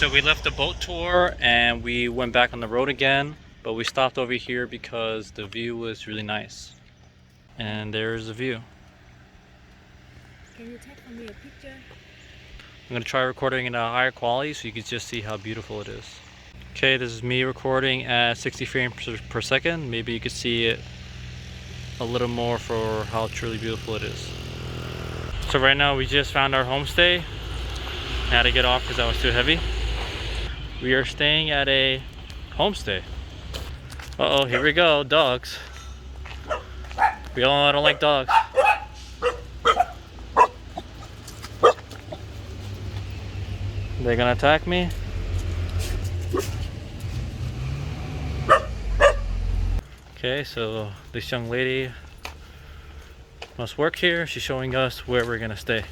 So we left the boat tour and we went back on the road again, but we stopped over here because the view was really nice. And there's the view. Can you take for me a picture? I'm gonna try recording in a higher quality so you can just see how beautiful it is. Okay, this is me recording at 60 frames per second. Maybe you could see it a little more for how truly beautiful it is. So right now we just found our homestay. I had to get off because that was too heavy. We are staying at a homestay. Uh-oh, here we go, dogs. We all know I don't like dogs. They're gonna attack me. Okay, so this young lady must work here. She's showing us where we're gonna stay.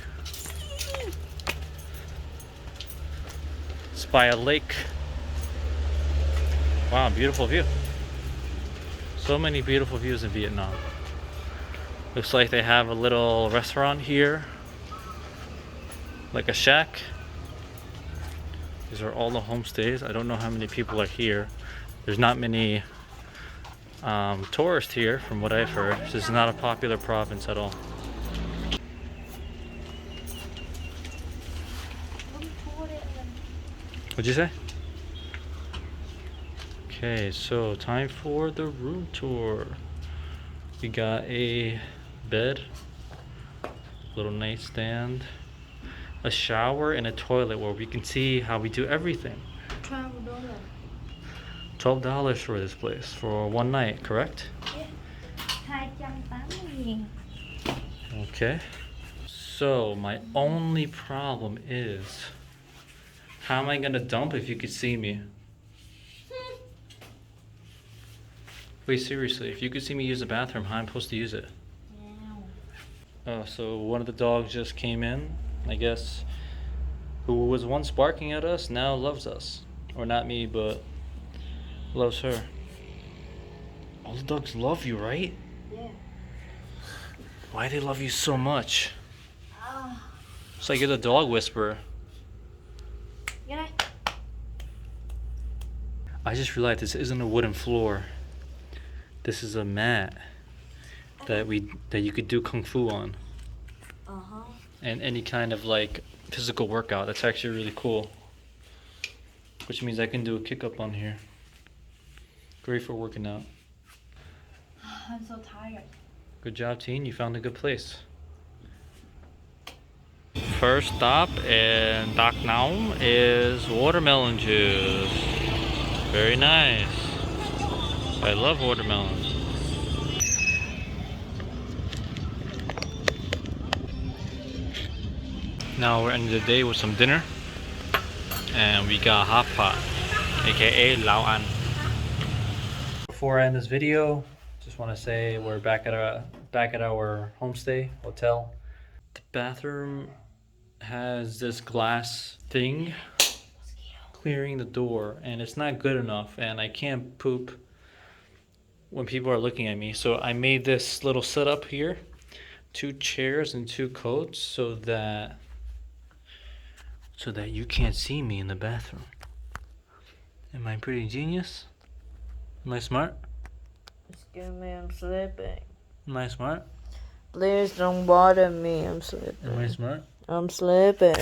It's by a lake. Wow, beautiful view. So many beautiful views in Vietnam. Looks like they have a little restaurant here, like a shack. These are all the homestays. I don't know how many people are here. There's not many tourists here from what I've heard. This is not a popular province at all. What'd you say? Okay, so time for the room tour. We got a bed, little nightstand, a shower, and a toilet where we can see how we do everything. $12 for this place for one night, correct? Okay. So my only problem is, how am I gonna dump if you could see me? Wait, seriously, if you could see me use the bathroom, how am I supposed to use it? Oh, so one of the dogs just came in, I guess, who was once barking at us, now loves us. Or not me, but loves her. All the dogs love you, right? Yeah. Why do they love you so much? It's like you're the dog whisperer. I just realized this isn't a wooden floor. This is a mat that you could do kung fu on. And any kind of like physical workout. That's actually really cool. Which means I can do a kick up on here. Great for working out. I'm so tired. Good job, teen. You found a good place. First stop in Nông is watermelon juice. Very nice. I love watermelon. Now we're ending the day with some dinner. And we got hot pot, aka Lao An. Before I end this video, just want to say we're back at our homestay hotel. The bathroom has this glass thing clearing the door, and it's not good enough, and I can't poop when people are looking at me. So I made this little setup here, 2 chairs and 2 coats, so that you can't see me in the bathroom. Am I pretty genius? Am I smart? Excuse me, I'm sleeping. Am I smart? Please don't bother me, I'm sleeping. Am I smart? I'm sleeping.